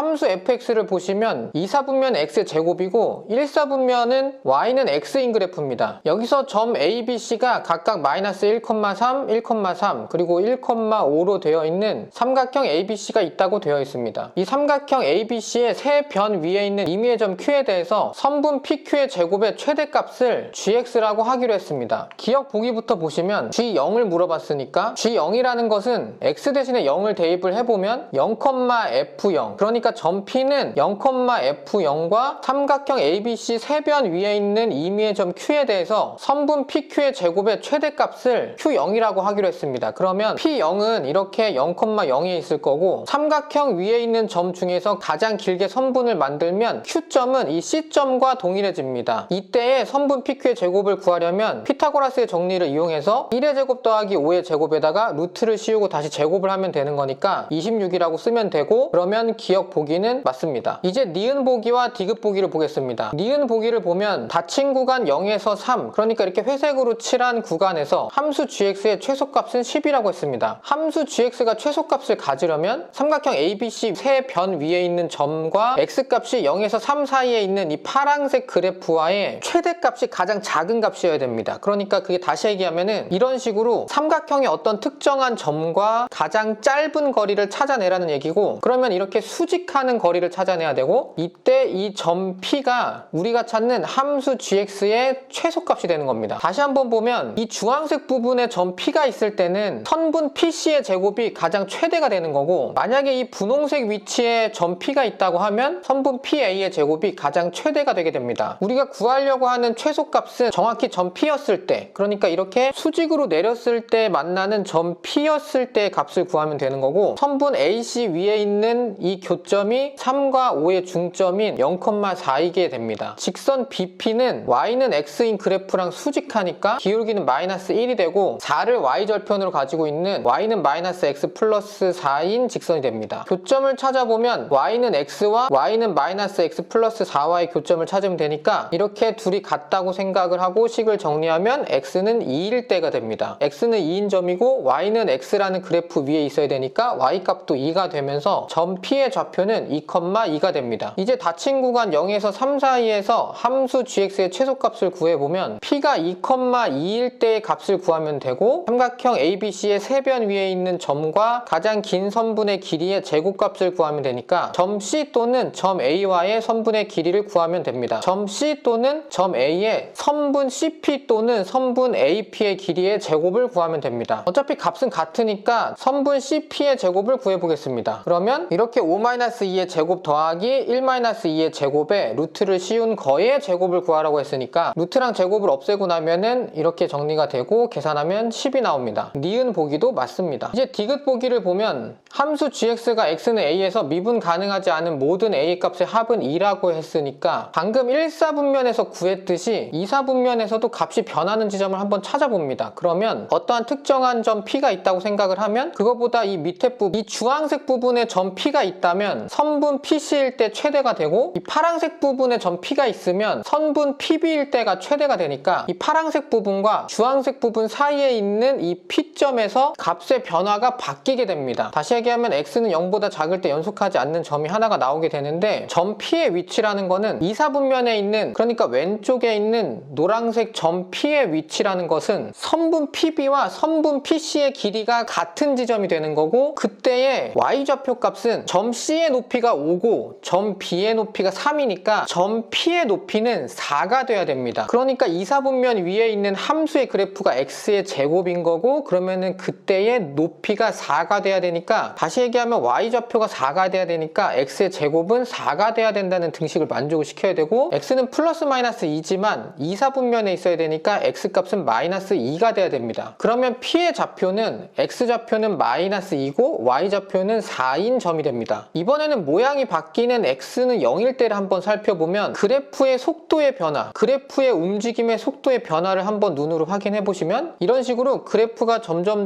함수 fx를 보시면 2사분면 x의 제곱이고 1사분면은 y는 x인 그래프입니다. 여기서 점 a, b, c가 각각 마이너스 1,3, 1,3 그리고 1,5로 되어 있는 삼각형 ABC가 있다고 되어 있습니다. 이 삼각형 ABC의 세 변 위에 있는 임의의 점 Q에 대해서 선분 PQ의 제곱의 최대값을 gx라고 하기로 했습니다. 기억 보기부터 보시면 g0을 물어봤으니까 g0이라는 것은 x 대신에 0을 대입을 해보면 0,f0 그러니까 점 P는 0,f0과 삼각형 ABC 세 변 위에 있는 임의의 점 Q에 대해서 선분 PQ의 제곱의 최대값을 Q0이라고 하기로 했습니다. 그러면 P0은 이렇게 0,0에 있을 거고 삼각형 위에 있는 점 중에서 가장 길게 선분을 만들면 Q점은 이 C점과 동일해집니다. 이때의 선분 PQ의 제곱을 구하려면 피타고라스의 정리를 이용해서 1의 제곱 더하기 5의 제곱에다가 루트를 씌우고 다시 제곱을 하면 되는 거니까 26이라고 쓰면 되고 그러면 기억 보기는 맞습니다. 이제 니은 보기와 디귿 보기를 보겠습니다. 니은 보기를 보면 닫힌 구간 0에서 3 그러니까 이렇게 회색으로 칠한 구간에서 함수 gx의 최소값은 10이라고 했습니다. 함수 gx가 최소값을 가지려면 삼각형 ABC 세 변 위에 있는 점과 x값이 0에서 3 사이에 있는 이 파란색 그래프와의 최대값이 가장 작은 값이어야 됩니다. 그러니까 그게 다시 얘기하면은 이런 식으로 삼각형의 어떤 특정한 점과 가장 짧은 거리를 찾아내라는 얘기고 그러면 이렇게 수직하는 거리를 찾아내야 되고 이때 이 점 P가 우리가 찾는 함수 gx의 최소값이 되는 겁니다. 다시 한번 보면 이 주황색 부분에 점 P가 있을 때는 선분 PC의 제곱이 가장 최대가 되는 거고 만약에 이 분홍색 위치에 점 P가 있다고 하면 선분 PA의 제곱이 가장 최대가 되게 됩니다. 우리가 구하려고 하는 최소값은 정확히 점 P였을 때 그러니까 이렇게 수직으로 내렸을 때 만나는 점 P였을 때의 값을 구하면 되는 거고 선분 AC 위에 있는 이 교점이 3과 5의 중점인 0,4이게 됩니다. 직선 BP는 Y는 X인 그래프랑 수직하니까 기울기는 마이너스 1이 되고 4를 Y절편으로 가지고 있는 Y는 마이너스 X 플러스 4인 직선이 됩니다. 교점을 찾아보면 Y는 X와 Y는 마이너스 X 플러스 4와의 교점을 찾으면 되니까 이렇게 둘이 같다고 생각을 하고 식을 정리하면 X는 2일 때가 됩니다. X는 2인 점이고 Y는 X라는 그래프 위에 있어야 되니까 Y값도 2가 되면서 점 P의 좌표는 2,2가 됩니다. 이제 닫힌 구간 0에서 3 사이에서 함수 gx의 최소값을 구해보면 P가 2,2일 때의 값을 구하면 되고 삼각형 ABC의 세 변 위에 있는 점과 가장 긴 선분의 길이의 제곱값을 구하면 되니까 점 C 또는 점 A와의 선분의 길이를 구하면 됩니다. 점 C 또는 점 A의 선분 CP 또는 선분 AP의 길이의 제곱을 구하면 됩니다. 어차피 값은 같으니까 선분 CP의 제곱을 구해보겠습니다. 그러면 이렇게 5-2의 제곱 더하기 1-2의 제곱에 루트를 씌운 거의 제곱을 구하라고 했으니까 루트랑 제곱을 없애고 나면은 이렇게 정리가 되고 계산하면 10이 나옵니다. 니은 보기도 맞습니다. 이제 디귿 보기를 보면 함수 gx가 x는 a에서 미분 가능하지 않은 모든 a 값의 합은 2라고 했으니까 방금 1사분면에서 구했듯이 2사분면에서도 값이 변하는 지점을 한번 찾아봅니다. 그러면 어떠한 특정한 점 P가 있다고 생각을 하면 그거보다 이 밑에 부분, 이 주황색 부분에 점 P가 있다면 선분 PC일 때 최대가 되고 이 파란색 부분에 점 P가 있으면 선분 PB일 때가 최대가 되니까 이 파란색 부분과 주황색 부분 사이에 있는 이 P점에서 값의 변화가 바뀌게 됩니다. 다시 얘기하면 X는 0보다 작을 때 연속하지 않는 점이 하나가 나오게 되는데 점 P의 위치라는 거는 2사분면에 있는 그러니까 왼쪽에 있는 노란색 점 P의 위치라는 것은 선분 PB와 선분 PC의 길이가 같은 지점이 되는 거고 그때의 Y좌표 값은 점 C의 높이가 5고 점 B의 높이가 3이니까 점 P의 높이는 4가 돼야 됩니다. 그러니까 2사분면 위에 있는 함수의 그래프가 X의 제곱인 거고 그러면은 그때의 높이가 4가 돼야 되니까 다시 얘기하면 Y좌표가 4가 돼야 되니까 X의 제곱은 4가 돼야 된다는 등식을 만족을 시켜야 되고 X는 플러스 마이너스 2지만 2사분면에 있어야 되니까 X값은 마이너스 2가 돼야 됩니다. 그러면 P의 좌표는 X좌표는 마이너스 2고 Y좌표는 4인 점이 됩니다. 이번에는 모양이 바뀌는 X는 0일 때를 한번 살펴보면 그래프의 속도의 변화, 그래프의 움직임의 속도의 변화를 한번 눈으로 확인해 보시면 이런 식으로 그래프가 점점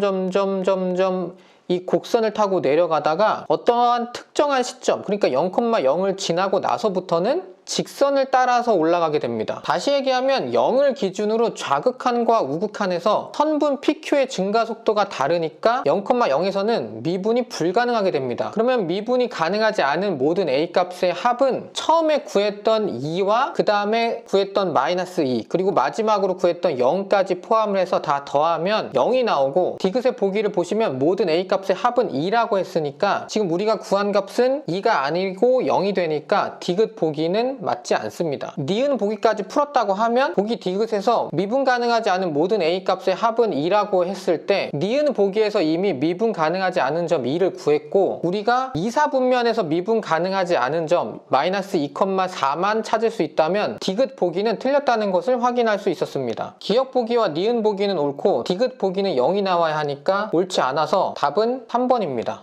이 곡선을 타고 내려가다가 어떠한 특정한 시점 그러니까 0,0을 지나고 나서부터는 직선을 따라서 올라가게 됩니다. 다시 얘기하면 0을 기준으로 좌극한과 우극한에서 선분 PQ의 증가 속도가 다르니까 0,0에서는 미분이 불가능하게 됩니다. 그러면 미분이 가능하지 않은 모든 A 값의 합은 처음에 구했던 2와 그 다음에 구했던 마이너스 2 그리고 마지막으로 구했던 0까지 포함을 해서 다 더하면 0이 나오고 디귿의 보기를 보시면 모든 A 값의 합은 2라고 했으니까 지금 우리가 구한 값은 2가 아니고 0이 되니까 디귿 보기는 맞지 않습니다. 니은 보기까지 풀었다고 하면 보기 디귿에서 미분 가능하지 않은 모든 A 값의 합은 2라고 했을 때 니은 보기에서 이미 미분 가능하지 않은 점 2를 구했고 우리가 2사분면에서 미분 가능하지 않은 점 마이너스 2,4만 찾을 수 있다면 디귿 보기는 틀렸다는 것을 확인할 수 있었습니다. 기역 보기와 니은 보기는 옳고 디귿 보기는 0이 나와야 하니까 옳지 않아서 답은 3번입니다.